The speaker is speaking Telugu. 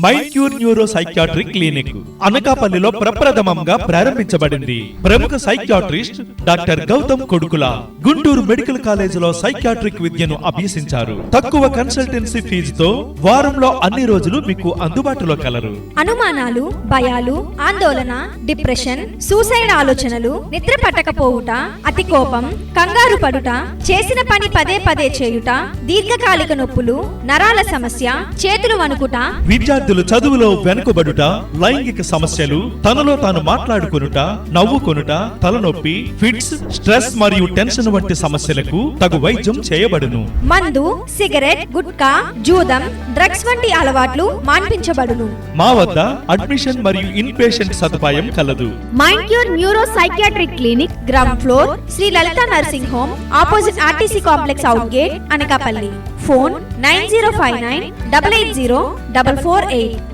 Mind cure neuro psychiatry clinic అనకాపల్లిలో ప్రప్రథమంగా ప్రారంభించబడింది. ప్రముఖ సైకియాట్రిస్ట్ డాక్టర్ గౌతమ్ కొడుకుల గుంటూరు మెడికల్ కాలేజీలో సైకియాట్రిక్ విద్యను అభ్యసించారు. తక్కువ కన్సల్టెన్సీ ఫీజుతో వారంలో అన్ని రోజులు మీకు అందుబాటులో కలరు. అనుమానాలు, భయాలు, ఆందోళన, డిప్రెషన్, సూసైడ్ ఆలోచనలు, నిద్ర పట్టకపోవుట, అతి కోపం, కంగారు పడుట, చేసిన పని పదే పదే చేయుట, దీర్ఘకాలిక నొప్పులు, నరాల సమస్య, చేతులు వణుకుట, విద్యార్థులు చదువులో వెనుకబడుట, లైంగిక సమస్యలు, తనలో తాను మాట్లాడుకొనుట, నవ్వుకొనుట, తలనొప్పి, ఫిట్స్, స్ట్రెస్ మరియు టెన్షన్ వంటి సమస్యలకు తగు వైద్యం చేయబడును. మందు, సిగరెట్, గుట్కా, జూదం, డ్రగ్స్ వంటి అలవాట్లు మాన్పించబడును. మా వద్ద అడ్మిషన్ మరియు ఇన్ పేషెంట్ సదుపాయం కలదు. Mind cure neuro psychiatric clinic, ground floor, Shri Lalitha nursing home, opposite RTC complex, out gate, Anakapalli. Phone 9059 880 448.